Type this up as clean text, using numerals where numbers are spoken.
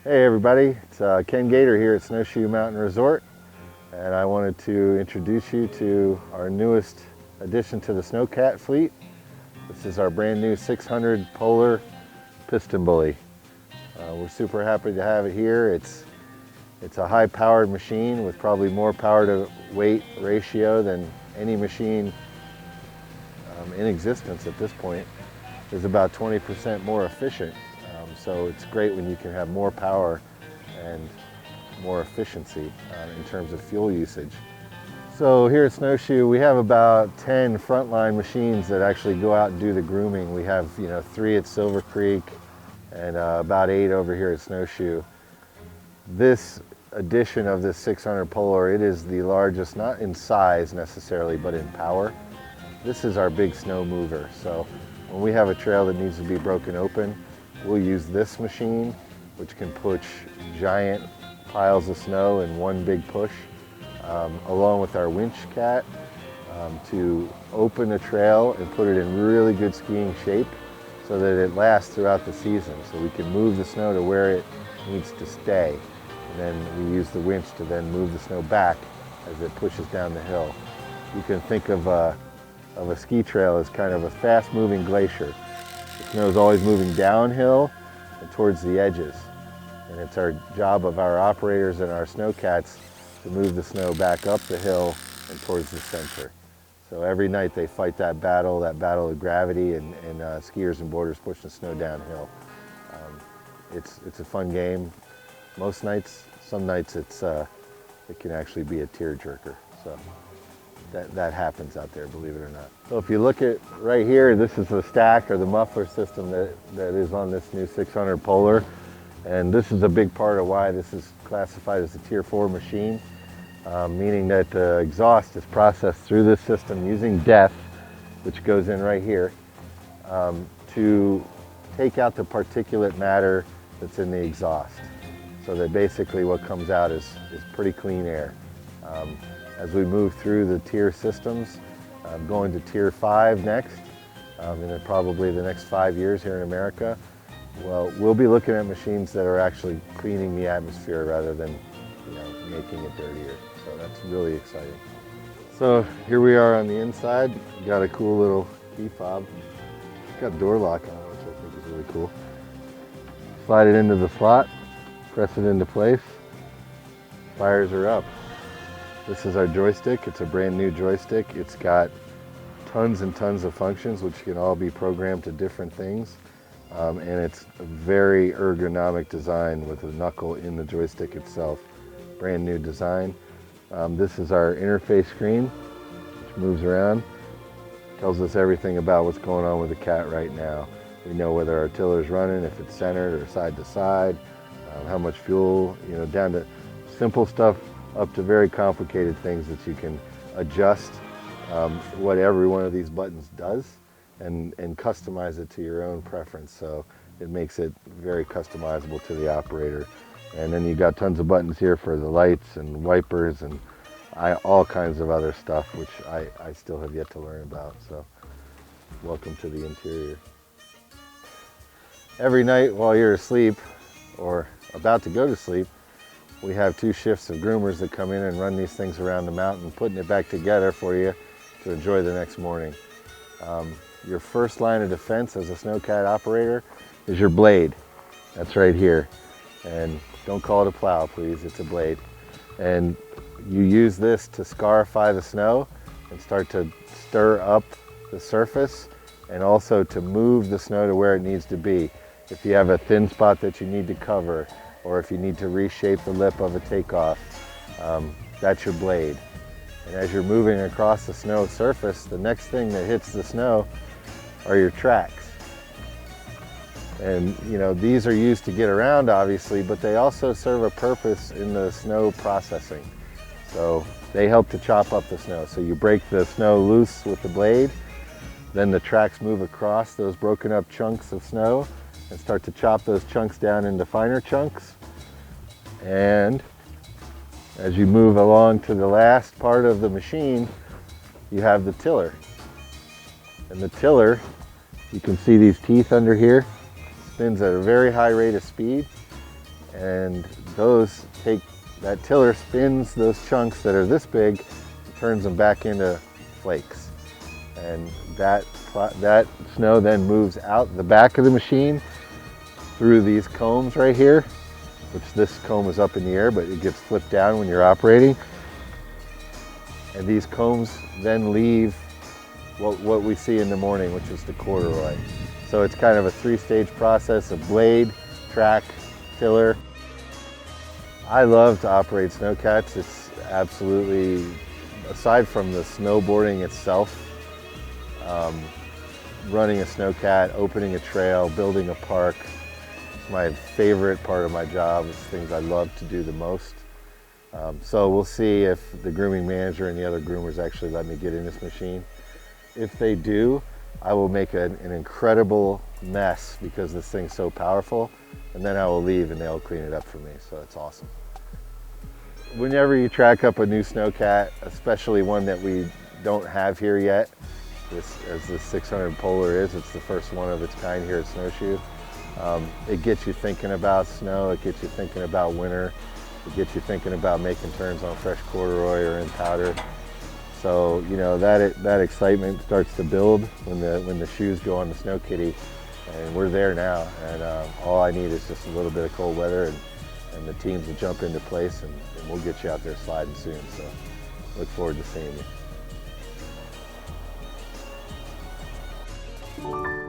Hey everybody, it's Ken Gator here at Snowshoe Mountain Resort, and I wanted to introduce you to our newest addition to the Snowcat fleet. This is our brand new 600 Polar Piston Bully. We're super happy to have it here. It's a high-powered machine with probably more power to weight ratio than any machine in existence at this point. It's about 20% more efficient. So it's great when you can have more power and more efficiency in terms of fuel usage. So here at Snowshoe, we have about 10 frontline machines that actually go out and do the grooming. We have 3 at Silver Creek and about 8 over here at Snowshoe. This edition of this 600 Polar, it is the largest, not in size necessarily, but in power. This is our big snow mover. So when we have a trail that needs to be broken open, we'll use this machine, which can push giant piles of snow in one big push, along with our winch cat, to open the trail and put it in really good skiing shape so that it lasts throughout the season. So we can move the snow to where it needs to stay. And then we use the winch to then move the snow back as it pushes down the hill. You can think of a ski trail as kind of a fast-moving glacier. The snow is always moving downhill and towards the edges. And it's our job of our operators and our snowcats to move the snow back up the hill and towards the center. So every night they fight that battle of gravity, and skiers and boarders push the snow downhill. It's a fun game. Most nights, some nights it can actually be a tearjerker. So that happens out there, believe it or not. So if you look at right here, this is the stack or the muffler system that is on this new 600 Polar. And this is a big part of why this is classified as a Tier 4 machine, meaning that the exhaust is processed through this system using DEF, which goes in right here, to take out the particulate matter that's in the exhaust. So that basically what comes out is pretty clean air. As we move through the tier systems, going to Tier 5 next, in probably the next 5 years here in America, well, we'll be looking at machines that are actually cleaning the atmosphere rather than making it dirtier. So that's really exciting. So here we are on the inside. We got a cool little key fob. It's got door lock on it, which I think is really cool. Slide it into the slot, press it into place. Fires are up. This is our joystick. It's a brand new joystick. It's got tons and tons of functions which can all be programmed to different things. And it's a very ergonomic design with a knuckle in the joystick itself. Brand new design. This is our interface screen, which moves around. Tells us everything about what's going on with the cat right now. We know whether our tiller's running, if it's centered or side to side, how much fuel, down to simple stuff up to very complicated things that you can adjust what every one of these buttons does and customize it to your own preference. So it makes it very customizable to the operator. And then you got tons of buttons here for the lights and wipers and all kinds of other stuff, which I still have yet to learn about. So welcome to the interior. Every night while you're asleep or about to go to sleep, we have 2 shifts of groomers that come in and run these things around the mountain, putting it back together for you to enjoy the next morning. Your first line of defense as a snowcat operator is your blade. That's right here. And don't call it a plow, please, it's a blade. And you use this to scarify the snow and start to stir up the surface and also to move the snow to where it needs to be. If you have a thin spot that you need to cover, or if you need to reshape the lip of a takeoff, that's your blade. And as you're moving across the snow surface, the next thing that hits the snow are your tracks. And these are used to get around, obviously, but they also serve a purpose in the snow processing. So they help to chop up the snow. So you break the snow loose with the blade, then the tracks move across those broken up chunks of snow and start to chop those chunks down into finer chunks. And as you move along to the last part of the machine, you have the tiller. And the tiller, you can see these teeth under here, spins at a very high rate of speed. and those take, that tiller spins those chunks that are this big and turns them back into flakes. And that snow then moves out the back of the machine through these combs right here, which this comb is up in the air, but it gets flipped down when you're operating. And these combs then leave what we see in the morning, which is the corduroy. So it's kind of a three-stage process of blade, track, tiller. I love to operate snowcats. It's absolutely, aside from the snowboarding itself, running a snowcat, opening a trail, building a park, it's my favorite part of my job. It's things I love to do the most. So we'll see if the grooming manager and the other groomers actually let me get in this machine. If they do, I will make an incredible mess because this thing's so powerful, and then I will leave and they'll clean it up for me, so it's awesome. Whenever you track up a new snowcat, especially one that we don't have here yet, as this 600 Polar is, it's the first one of its kind here at Snowshoe. It gets you thinking about snow, it gets you thinking about winter, it gets you thinking about making turns on fresh corduroy or in powder. So, you know, that excitement starts to build when the shoes go on the Snow Kitty, and we're there now. And all I need is just a little bit of cold weather, and the teams will jump into place, and we'll get you out there sliding soon. So, look forward to seeing you.